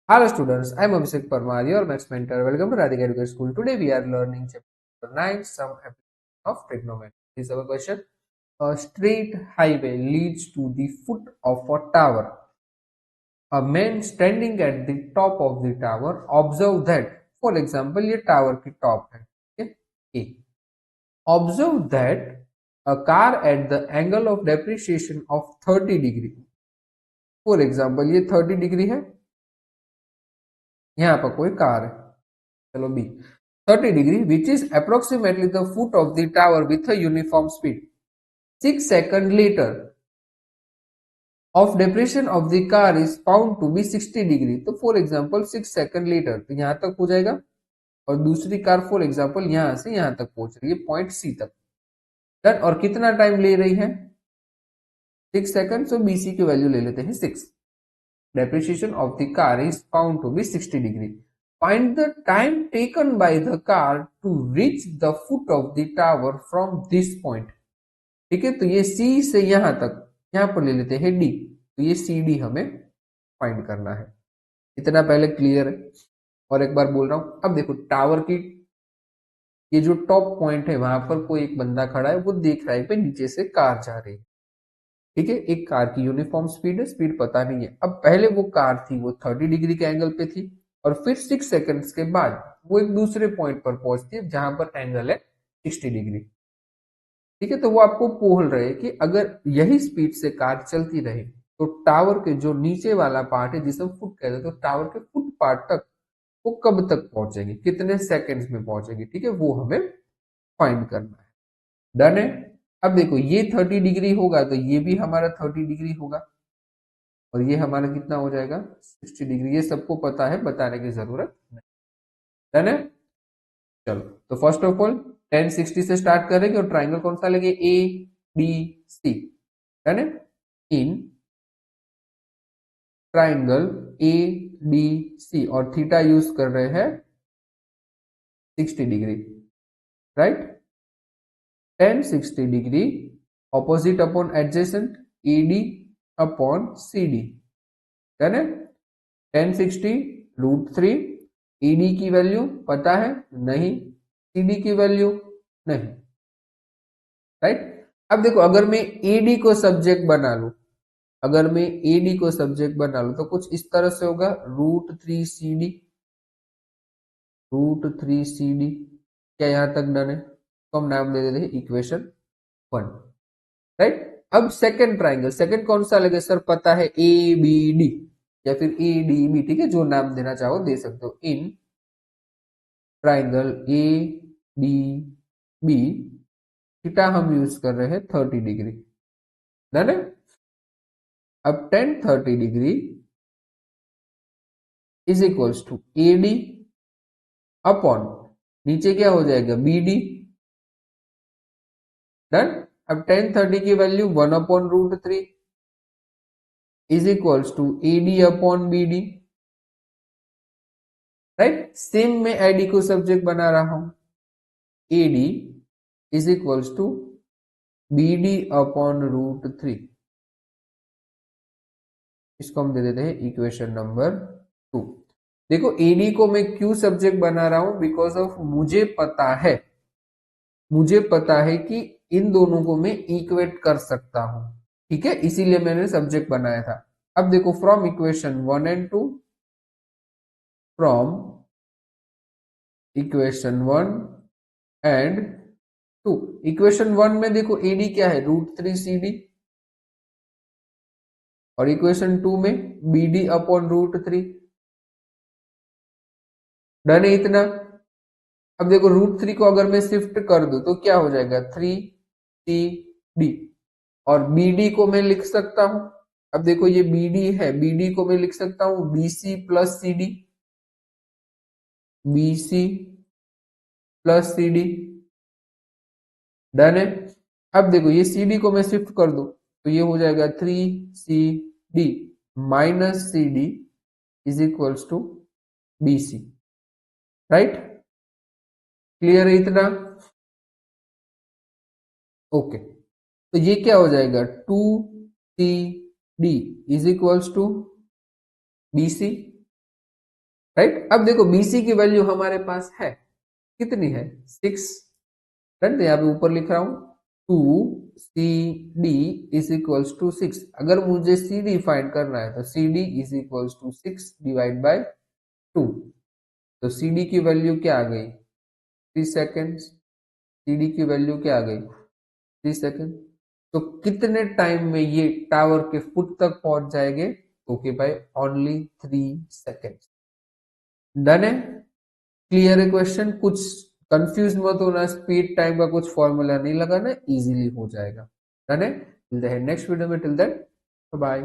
Hello students, I am Abhishek Parmar, your maths mentor. Welcome to Radhika Education School. Today we are learning chapter 9, some application of trigonometry. This is our question. A straight highway leads to the foot of a tower. A man standing at the top of the tower observe that, for example, ये tower की top है, ठीक है? A. Observe that a car at the angle of depreciation of 30 degree. For example, ये 30 degree है, यहाँ पर कोई कार है, चलो B. 30 degree, which is approximately the foot of the tower with a uniform speed. 6 seconds later, of depression of the car is found to be 60 degree. तो for example 6 second letter तो यहाँ तक हो जाएगा और दूसरी कार फॉर एग्जाम्पल यहाँ से यहाँ तक पहुंच रही है पॉइंट सी तक. डन. और कितना टाइम ले रही है? 6 सेकंड. सो बीसी की वैल्यू ले लेते हैं 6. Depreciation of the car is found to be 60 degree. Find the time taken by the car to reach the foot of the tower from this point. ठीक है, तो ये C से यहां तक, यहां पर ले लेते हैं D. तो ये CD हमें फाइंड करना है. इतना पहले क्लियर है. और एक बार बोल रहा हूं, अब देखो टावर की ये जो टॉप पॉइंट है वहां पर कोई एक बंदा खड़ा है, वो देख रहा है पे नीचे से कार जा रही है. ठीक है, एक कार की यूनिफॉर्म स्पीड है, स्पीड पता नहीं है. अब पहले वो कार थी वो 30 डिग्री के एंगल पे थी और फिर 6 सेकंड्स के बाद वो एक दूसरे पॉइंट पर पहुंचती है जहां पर एंगल है 60 डिग्री. ठीक है, तो वो आपको बोल रहे हैं कि अगर यही स्पीड से कार चलती रहे तो टावर के जो नीचे वाला पार्ट है जिसे हम फुट कहते हैं, तो टावर के फुट पार्ट तक वो कब तक पहुंचेगी, कितने सेकंड्स में पहुंचेगी. ठीक है, वो हमें फाइंड करना है. डन है. अब देखो ये 30 डिग्री होगा तो ये भी हमारा 30 डिग्री होगा और ये हमारा कितना हो जाएगा 60 डिग्री. ये सबको पता है, बताने की जरूरत नहीं. डन है. चलो, तो फर्स्ट ऑफ ऑल 1060 से स्टार्ट करेंगे और ट्राइंगल कौन सा लगे? A B C. डन है. इन ट्राइंगल ए बी सी और थीटा यूज कर रहे हैं 60 degree. Right. 1060 degree opposite upon adjacent E D upon C D. Done है. 1060 √3. ईडी की वैल्यू पता है? नहीं. सीडी की वैल्यू नहीं. राइट. अब देखो अगर मैं एडी को सब्जेक्ट बना लू, अगर मैं एडी को सब्जेक्ट बना लू तो कुछ इस तरह से होगा √3 CD. √3 CD. क्या यहां तक डन है? तो हम नाम दे देते हैं इक्वेशन 1. राइट. अब सेकंड ट्राइंगल, सेकंड कौन सा लगे सर? पता है ए बी डी या फिर ए डी बी. ठीक है, जो नाम देना चाहो दे सकते हो. In triangle A D B theta हम यूज कर रहे हैं 30 डिग्री. डन है. अब 1030 degree is equals to A D upon नीचे क्या हो जाएगा? B D. डन. अब 1030 की value 1 upon √3 is equals to A D upon B D. Right. Same में एडी को सब्जेक्ट बना रहा हूं. A D is equals to B D upon √3. इसको हम दे देते हैं इक्वेशन नंबर 2. देखो एडी को मैं क्यों सब्जेक्ट बना रहा हूं? बिकॉज ऑफ मुझे पता है कि इन दोनों को मैं इक्वेट कर सकता हूं. ठीक है, इसीलिए मैंने सब्जेक्ट बनाया था. अब देखो from equation 1 and 2, from equation 1 and 2. Equation 1 में देखो एडी क्या है? √3 CD और इक्वेशन 2 में बी डी अपॉन √3. डन है इतना. अब देखो √3 को अगर मैं शिफ्ट कर दूं तो क्या हो जाएगा? 3CD. और BD को मैं लिख सकता हूं. अब देखो ये BD है, BD को मैं लिख सकता हूं BC plus CD. BC plus CD. Done है. अब देखो ये CD को मैं शिफ्ट कर दूं तो ये हो जाएगा 3CD minus CD is equals to BC. Right. क्लियर है इतना? ओके. तो ये क्या हो जाएगा? 2CD is equals to BC. Right. अब देखो BC की वैल्यू हमारे पास है, कितनी है 6। डन। तो यहाँ पे ऊपर लिख रहा हूं 2CD इज इक्वल्स टू 6। अगर मुझे CD फाइंड करना है तो CD is equals to 6 divide by 2। तो CD की वैल्यू क्या आ गई 3 सेकेंड। CD की वैल्यू क्या आ गई 3 सेकेंड। तो कितने टाइम में ये टावर के फुट तक पहुंच जाएंगे, ओके भाई ओनली 3 सेकेंड। डन है। क्लियर है क्वेश्चन, कुछ कंफ्यूज मत होना, स्पीड टाइम का कुछ फॉर्मूला नहीं लगाना, इजीली हो जाएगा। डन है। मिलते हैं नेक्स्ट वीडियो में, टिल देन बाय।